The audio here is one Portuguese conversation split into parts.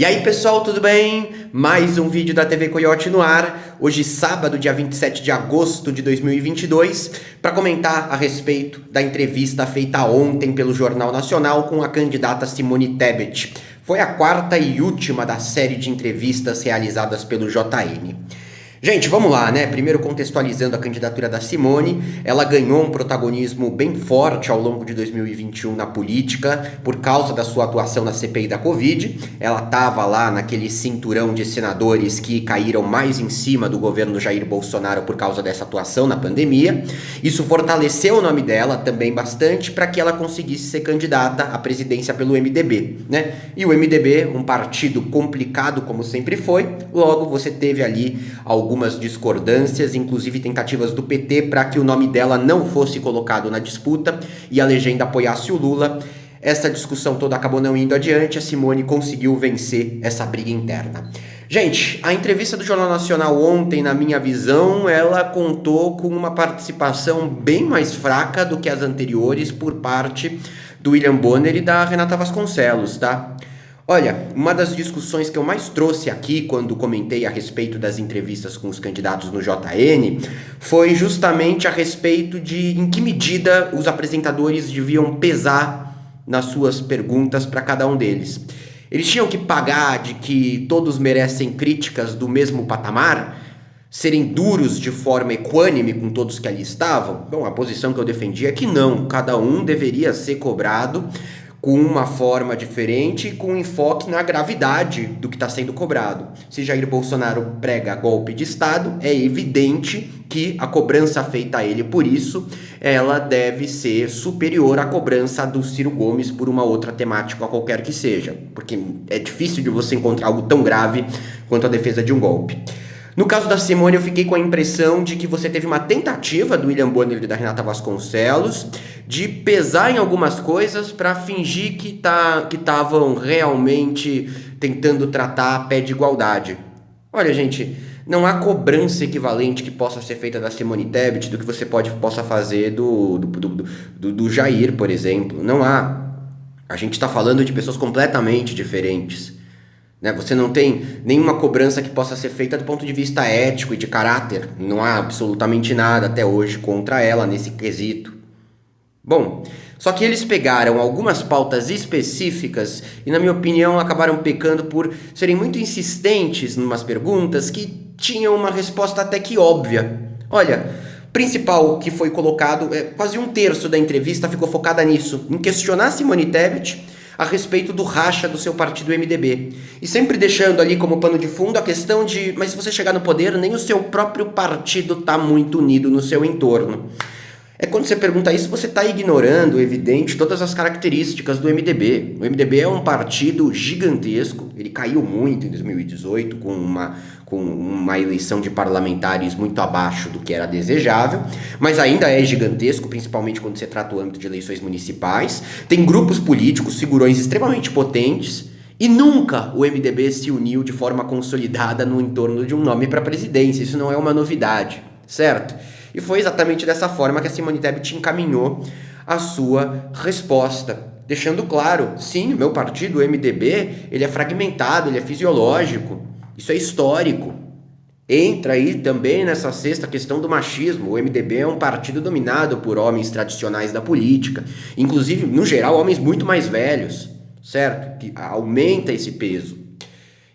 E aí pessoal, tudo bem? Mais um vídeo da TV Coiote no ar, hoje sábado, dia 27 de agosto de 2022, para comentar a respeito da entrevista feita ontem pelo Jornal Nacional com a candidata Simone Tebet. Foi a quarta e última da série de entrevistas realizadas pelo JN. Gente, vamos lá, né? Primeiro contextualizando a candidatura da Simone, ela ganhou um protagonismo bem forte ao longo de 2021 na política, por causa da sua atuação na CPI da Covid. Ela estava lá naquele cinturão de senadores que caíram mais em cima do governo Jair Bolsonaro por causa dessa atuação na pandemia. Isso fortaleceu o nome dela também bastante para que ela conseguisse ser candidata à presidência pelo MDB, né? E o MDB, um partido complicado como sempre foi, logo você teve ali algumas discordâncias, inclusive tentativas do PT para que o nome dela não fosse colocado na disputa e a legenda apoiasse o Lula. Essa discussão toda acabou não indo adiante, a Simone conseguiu vencer essa briga interna. Gente, a entrevista do Jornal Nacional ontem, na minha visão, ela contou com uma participação bem mais fraca do que as anteriores por parte do William Bonner e da Renata Vasconcelos, tá? Olha, uma das discussões que eu mais trouxe aqui quando comentei a respeito das entrevistas com os candidatos no JN foi justamente a respeito de em que medida os apresentadores deviam pesar nas suas perguntas para cada um deles. Eles tinham que pagar de que todos merecem críticas do mesmo patamar? Serem duros de forma equânime com todos que ali estavam? Bom, a posição que eu defendi é que não, cada um deveria ser cobrado com uma forma diferente, com enfoque na gravidade do que está sendo cobrado. Se Jair Bolsonaro prega golpe de Estado, é evidente que a cobrança feita a ele por isso, ela deve ser superior à cobrança do Ciro Gomes por uma outra temática, qualquer que seja, porque é difícil de você encontrar algo tão grave quanto a defesa de um golpe. No caso da Simone, eu fiquei com a impressão de que você teve uma tentativa do William Bonner e da Renata Vasconcelos de pesar em algumas coisas para fingir que estavam realmente tentando tratar a pé de igualdade. Olha, gente, não há cobrança equivalente que possa ser feita da Simone Tebet do que você possa fazer do Jair, por exemplo. Não há. A gente está falando de pessoas completamente diferentes. Você não tem nenhuma cobrança que possa ser feita do ponto de vista ético e de caráter. Não há absolutamente nada até hoje contra ela nesse quesito. Bom, só que eles pegaram algumas pautas específicas e, na minha opinião, acabaram pecando por serem muito insistentes em umas perguntas que tinham uma resposta até que óbvia. Olha, principal que foi colocado, quase um terço da entrevista ficou focada nisso, em questionar Simone Tebet a respeito do racha do seu partido MDB. E sempre deixando ali como pano de fundo a questão de, mas se você chegar no poder, nem o seu próprio partido está muito unido no seu entorno. Quando você pergunta isso, você está ignorando, evidente, todas as características do MDB. O MDB é um partido gigantesco, ele caiu muito em 2018 com uma eleição de parlamentares muito abaixo do que era desejável, mas ainda é gigantesco, principalmente quando se trata do âmbito de eleições municipais. Tem grupos políticos, figurões extremamente potentes, e nunca o MDB se uniu de forma consolidada no entorno de um nome para a presidência. Isso não é uma novidade, certo? E foi exatamente dessa forma que a Simone Tebet encaminhou a sua resposta, deixando claro, sim, o meu partido, o MDB, ele é fragmentado, ele é fisiológico, isso é histórico. Entra aí também nessa sexta questão do machismo. O MDB é um partido dominado por homens tradicionais da política, inclusive, no geral, homens muito mais velhos, certo? Que aumenta esse peso.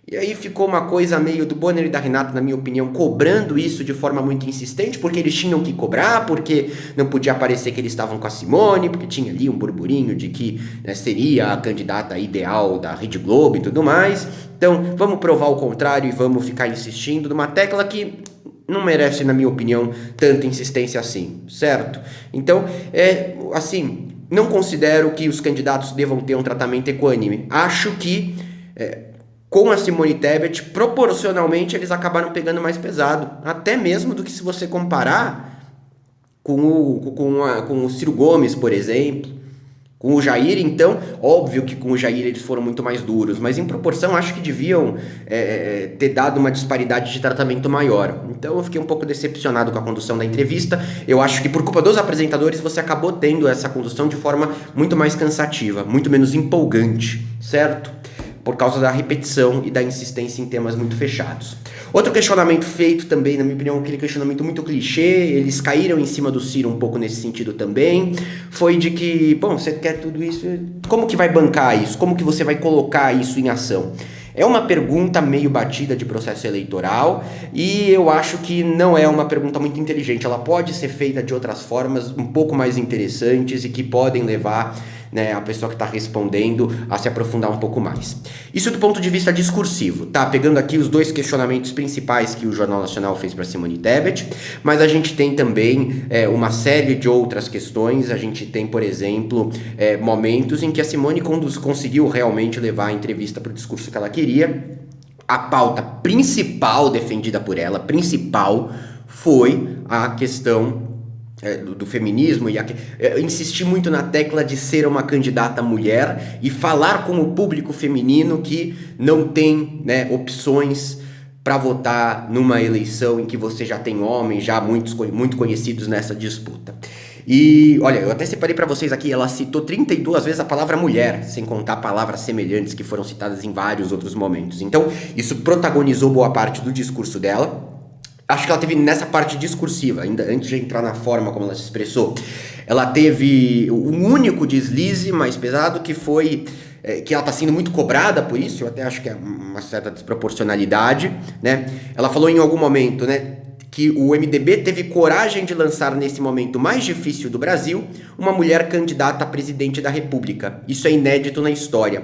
E aí ficou uma coisa meio do Bonner e da Renata, na minha opinião, cobrando isso de forma muito insistente, porque eles tinham que cobrar, porque não podia parecer que eles estavam com a Simone, porque tinha ali um burburinho de que seria a candidata ideal da Rede Globo e tudo mais. Então, vamos provar o contrário e vamos ficar insistindo numa tecla que não merece, na minha opinião, tanta insistência assim, certo? Então, assim, não considero que os candidatos devam ter um tratamento equânime. Acho que com a Simone Tebet, proporcionalmente, eles acabaram pegando mais pesado. Até mesmo do que se você comparar com o Ciro Gomes, por exemplo. Com o Jair, então, óbvio que com o Jair eles foram muito mais duros, mas em proporção acho que deviam ter dado uma disparidade de tratamento maior. Então eu fiquei um pouco decepcionado com a condução da entrevista. Eu acho que por culpa dos apresentadores você acabou tendo essa condução de forma muito mais cansativa, muito menos empolgante, certo? por causa da repetição e da insistência em temas muito fechados. Outro questionamento feito também, na minha opinião, aquele questionamento muito clichê, eles caíram em cima do Ciro um pouco nesse sentido também, foi de que, bom, você quer tudo isso, como que vai bancar isso? Como que você vai colocar isso em ação? É uma pergunta meio batida de processo eleitoral e eu acho que não é uma pergunta muito inteligente. Ela pode ser feita de outras formas um pouco mais interessantes e que podem levar, né, a pessoa que está respondendo a se aprofundar um pouco mais. Isso do ponto de vista discursivo, tá? Pegando aqui os dois questionamentos principais que o Jornal Nacional fez para Simone Tebet, mas a gente tem também uma série de outras questões. A gente tem, por exemplo, momentos em que a Simone conseguiu realmente levar a entrevista para o discurso que ela queria. A pauta principal defendida por ela, foi a questão do feminismo e insistir muito na tecla de ser uma candidata mulher e falar com o público feminino que não tem, né, opções para votar numa eleição em que você já tem homens já muito conhecidos nessa disputa. E olha, eu até separei para vocês aqui, ela citou 32 vezes a palavra mulher, sem contar palavras semelhantes que foram citadas em vários outros momentos. Então, isso protagonizou boa parte do discurso dela. Acho que ela teve nessa parte discursiva, ainda antes de entrar na forma como ela se expressou, ela teve um único deslize mais pesado que foi que ela está sendo muito cobrada por isso. Eu até acho que é uma certa desproporcionalidade, né? Ela falou em algum momento, né, que o MDB teve coragem de lançar nesse momento mais difícil do Brasil uma mulher candidata a presidente da República. Isso é inédito na história.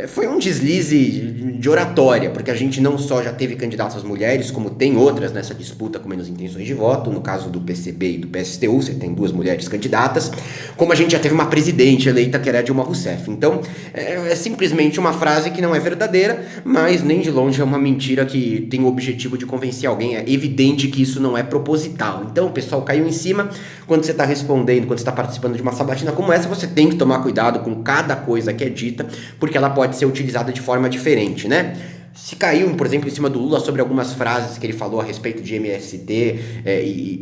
Foi um deslize de oratória, porque a gente não só já teve candidatas mulheres, como tem outras nessa disputa com menos intenções de voto, no caso do PCB e do PSTU, você tem 2 mulheres candidatas, como a gente já teve uma presidente eleita que era Dilma Rousseff. Então, é simplesmente uma frase que não é verdadeira, mas nem de longe é uma mentira que tem o objetivo de convencer alguém. É evidente que isso não é proposital. Então, o pessoal caiu em cima. Quando você está respondendo, quando você está participando de uma sabatina como essa, você tem que tomar cuidado com cada coisa que é dita, porque ela pode ser utilizada de forma diferente, né? Se caiu, por exemplo, em cima do Lula sobre algumas frases que ele falou a respeito de MST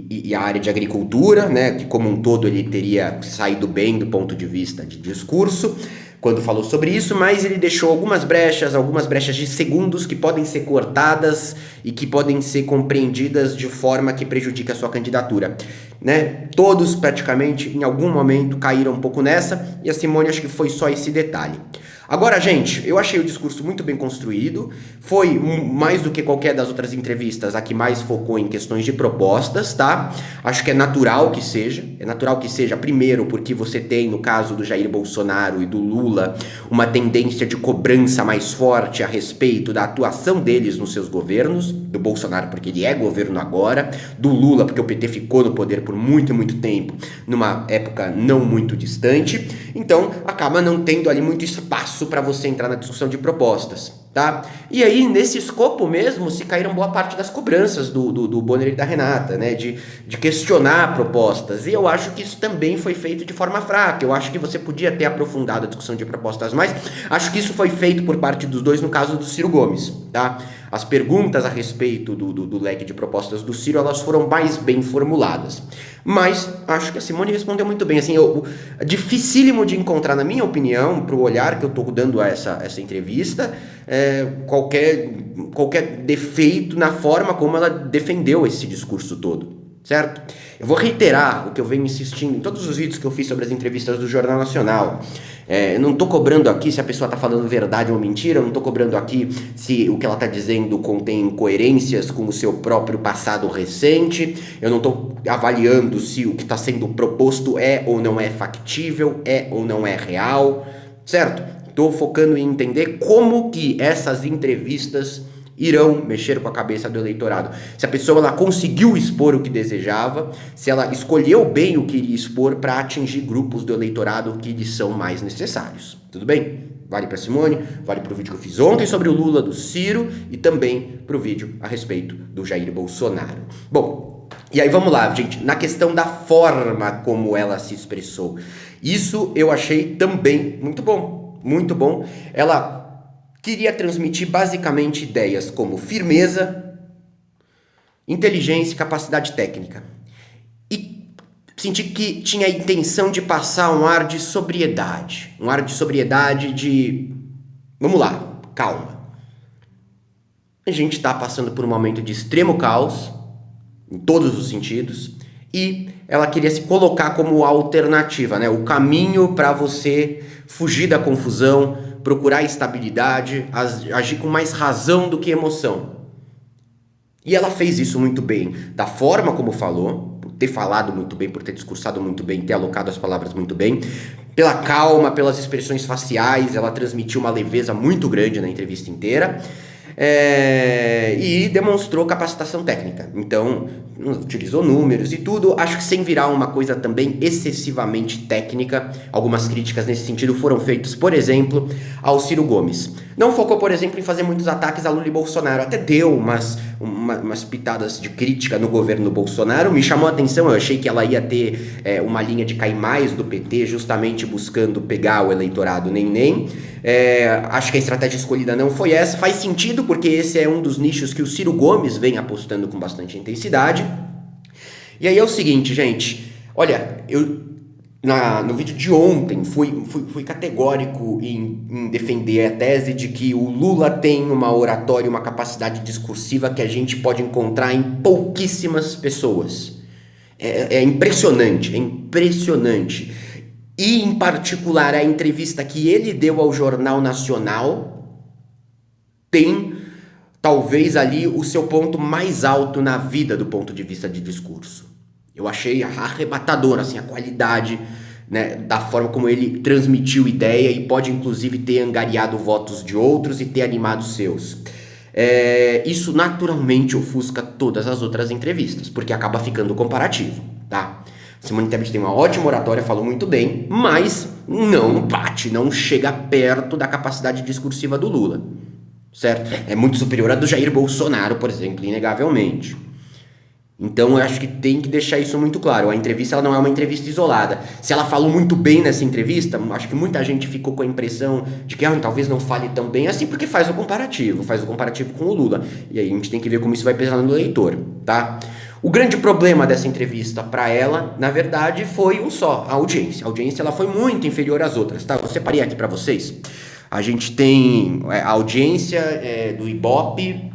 e a área de agricultura, né? Que como um todo ele teria saído bem do ponto de vista de discurso quando falou sobre isso, mas ele deixou algumas brechas de segundos que podem ser cortadas e que podem ser compreendidas de forma que prejudique a sua candidatura, né? Todos praticamente em algum momento caíram um pouco nessa, e a Simone acho que foi só esse detalhe. Agora, gente, eu achei o discurso muito bem construído, foi mais do que qualquer das outras entrevistas a que mais focou em questões de propostas, tá? Acho que é natural que seja, primeiro porque você tem, no caso do Jair Bolsonaro e do Lula, uma tendência de cobrança mais forte a respeito da atuação deles nos seus governos, do Bolsonaro porque ele é governo agora, do Lula porque o PT ficou no poder por muito, muito tempo, numa época não muito distante, então acaba não tendo ali muito espaço para você entrar na discussão de propostas, tá? E aí, nesse escopo mesmo, se caíram boa parte das cobranças do Bonner e da Renata, né? De questionar propostas. E eu acho que isso também foi feito de forma fraca. Eu acho que você podia ter aprofundado a discussão de propostas mais. Acho que isso foi feito por parte dos dois no caso do Ciro Gomes, tá? As perguntas a respeito do leque de propostas do Ciro, elas foram mais bem formuladas. Mas acho que a Simone respondeu muito bem. Assim, é dificílimo de encontrar, na minha opinião, para o olhar que eu estou dando a essa entrevista, qualquer defeito na forma como ela defendeu esse discurso todo, certo? Eu vou reiterar o que eu venho insistindo em todos os vídeos que eu fiz sobre as entrevistas do Jornal Nacional. Eu não estou cobrando aqui se a pessoa está falando verdade ou mentira, eu não estou cobrando aqui se o que ela está dizendo contém incoerências com o seu próprio passado recente, eu não estou avaliando se o que está sendo proposto é ou não é factível, é ou não é real, certo? Estou focando em entender como que essas entrevistas irão mexer com a cabeça do eleitorado. Se a pessoa ela conseguiu expor o que desejava, se ela escolheu bem o que iria expor para atingir grupos do eleitorado que lhes são mais necessários. Tudo bem? Vale para Simone, vale para o vídeo que eu fiz ontem sobre o Lula, do Ciro, e também para o vídeo a respeito do Jair Bolsonaro. Bom, e aí vamos lá, gente, na questão da forma como ela se expressou. Isso eu achei também muito bom, muito bom. Ela queria transmitir basicamente ideias como firmeza, inteligência e capacidade técnica. E senti que tinha a intenção de passar um ar de sobriedade. Um ar de sobriedade de... Vamos lá, calma. A gente está passando por um momento de extremo caos, em todos os sentidos, e ela queria se colocar como alternativa, né? O caminho para você fugir da confusão, procurar estabilidade, agir com mais razão do que emoção. E ela fez isso muito bem, da forma como falou, por ter falado muito bem, por ter discursado muito bem, ter alocado as palavras muito bem, pela calma, pelas expressões faciais, ela transmitiu uma leveza muito grande na entrevista inteira. E demonstrou capacitação técnica. Então, utilizou números e tudo, acho que sem virar uma coisa também excessivamente técnica. Algumas críticas nesse sentido foram feitas, por exemplo, ao Ciro Gomes. Não focou, por exemplo, em fazer muitos ataques a Lula e Bolsonaro. Até deu umas pitadas de crítica no governo Bolsonaro. Me chamou a atenção, eu achei que ela ia ter uma linha de cair mais do PT, justamente buscando pegar o eleitorado nem. Acho que a estratégia escolhida não foi essa. Faz sentido, porque esse é um dos nichos que o Ciro Gomes vem apostando com bastante intensidade. E aí é o seguinte, gente. Olha, no vídeo de ontem fui categórico em defender a tese de que o Lula tem uma oratória, uma capacidade discursiva que a gente pode encontrar em pouquíssimas pessoas. É impressionante, é impressionante. E, em particular, a entrevista que ele deu ao Jornal Nacional tem, talvez, ali o seu ponto mais alto na vida do ponto de vista de discurso. Eu achei arrebatador, assim, a qualidade, né, da forma como ele transmitiu ideia e pode, inclusive, ter angariado votos de outros e ter animado os seus. Isso, naturalmente, ofusca todas as outras entrevistas, porque acaba ficando comparativo, tá? Simone Tebet tem uma ótima oratória, falou muito bem, mas não bate, não chega perto da capacidade discursiva do Lula, certo? É muito superior à do Jair Bolsonaro, por exemplo, inegavelmente. Então eu acho que tem que deixar isso muito claro. A entrevista ela não é uma entrevista isolada. Se ela falou muito bem nessa entrevista, acho que muita gente ficou com a impressão de que talvez não fale tão bem assim, porque faz o comparativo com o Lula. E aí a gente tem que ver como isso vai pesar no eleitor, tá? O grande problema dessa entrevista para ela, na verdade, foi um só, a audiência. A audiência ela foi muito inferior às outras, tá? Eu separei aqui para vocês. A gente tem a audiência do Ibope,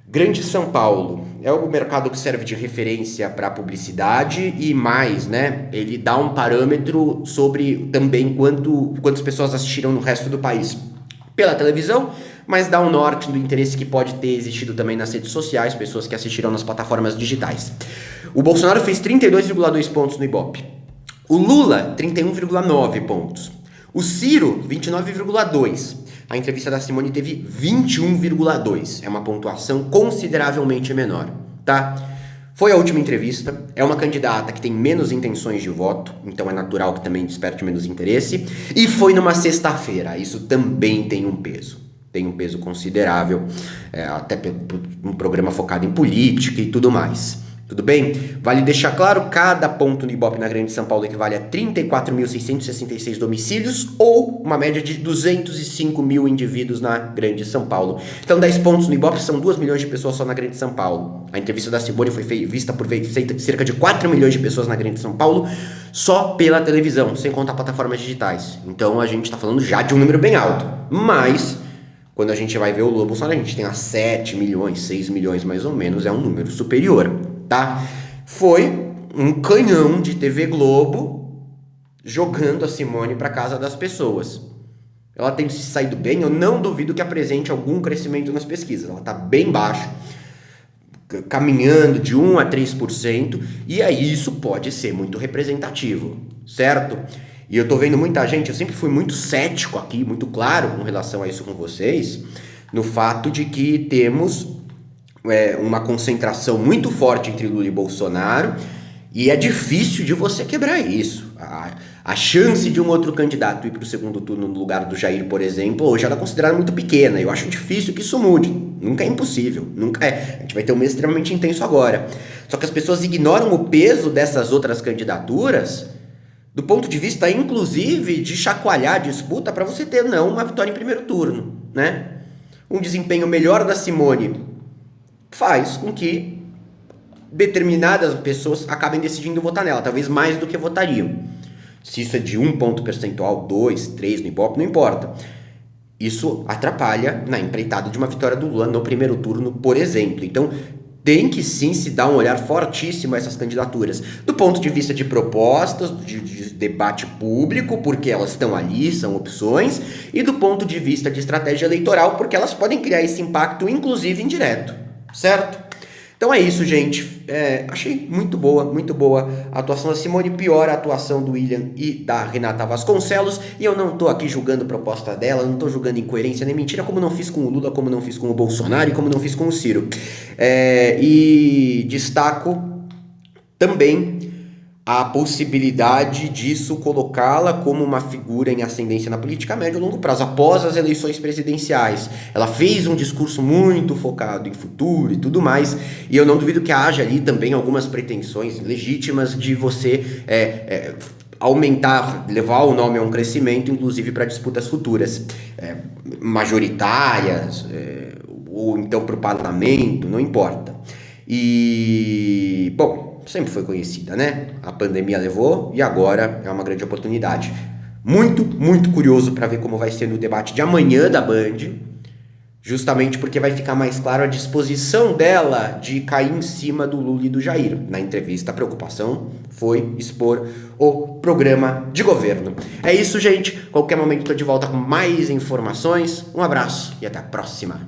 Grande São Paulo. É o mercado que serve de referência para publicidade e mais, né? Ele dá um parâmetro sobre também quantas pessoas assistiram no resto do país pela televisão, mas dá um norte do interesse que pode ter existido também nas redes sociais, pessoas que assistiram nas plataformas digitais. O Bolsonaro fez 32,2 pontos no Ibope. O Lula, 31,9 pontos. O Ciro, 29,2. A entrevista da Simone teve 21,2. É uma pontuação consideravelmente menor, tá? Foi a última entrevista, é uma candidata que tem menos intenções de voto, então é natural que também desperte menos interesse, e foi numa sexta-feira, isso também tem um peso considerável, até um programa focado em política e tudo mais. Tudo bem? Vale deixar claro, cada ponto no Ibope na Grande São Paulo equivale a 34.666 domicílios ou uma média de 205 mil indivíduos na Grande São Paulo. Então 10 pontos no Ibope são 2 milhões de pessoas só na Grande São Paulo. A entrevista da Simone foi vista por cerca de 4 milhões de pessoas na Grande São Paulo só pela televisão, sem contar plataformas digitais. Então a gente está falando já de um número bem alto. Mas quando a gente vai ver o Lula Bolsonaro, a gente tem 7 milhões, 6 milhões mais ou menos, é um número superior. Tá? Foi um canhão de TV Globo jogando a Simone para casa das pessoas. Ela tem se saído bem, eu não duvido que apresente algum crescimento nas pesquisas. Ela está bem baixo, caminhando de 1 a 3%, e aí isso pode ser muito representativo, certo? E eu tô vendo muita gente, eu sempre fui muito cético aqui, muito claro com relação a isso com vocês, no fato de que temos uma concentração muito forte entre Lula e Bolsonaro, e é difícil de você quebrar isso. A chance de um outro candidato ir para o segundo turno no lugar do Jair, por exemplo, hoje ela é considerada muito pequena. Eu acho difícil que isso mude. Nunca é impossível, nunca é. A gente vai ter um mês extremamente intenso agora. Só que as pessoas ignoram o peso dessas outras candidaturas do ponto de vista, inclusive, de chacoalhar a disputa para você ter, não, uma vitória em primeiro turno, né? Um desempenho melhor da Simone faz com que determinadas pessoas acabem decidindo votar nela, talvez mais do que votariam. Se isso é de 1 ponto percentual, 2, 3 no Ibope, não importa. Isso atrapalha na empreitada de uma vitória do Lula no primeiro turno, por exemplo. Então, tem que sim se dar um olhar fortíssimo a essas candidaturas, do ponto de vista de propostas, de debate público, porque elas estão ali, são opções, e do ponto de vista de estratégia eleitoral, porque elas podem criar esse impacto, inclusive indireto, certo? Então é isso, gente. Achei muito boa a atuação da Simone, pior a atuação do William e da Renata Vasconcelos. E eu não tô aqui julgando a proposta dela, não tô julgando incoerência nem mentira, como não fiz com o Lula, como não fiz com o Bolsonaro e como não fiz com o Ciro. E destaco também a possibilidade disso colocá-la como uma figura em ascendência na política a médio e longo prazo, após as eleições presidenciais. Ela fez um discurso muito focado em futuro e tudo mais, e eu não duvido que haja ali também algumas pretensões legítimas de você aumentar, levar o nome a um crescimento, inclusive para disputas futuras, majoritárias, ou então para o parlamento, não importa. E, bom, sempre foi conhecida, né? A pandemia levou e agora é uma grande oportunidade. Muito curioso para ver como vai ser no debate de amanhã da Band, justamente porque vai ficar mais claro a disposição dela de cair em cima do Lula e do Jair. Na entrevista, a preocupação foi expor o programa de governo. É isso, gente. Qualquer momento estou de volta com mais informações. Um abraço e até a próxima.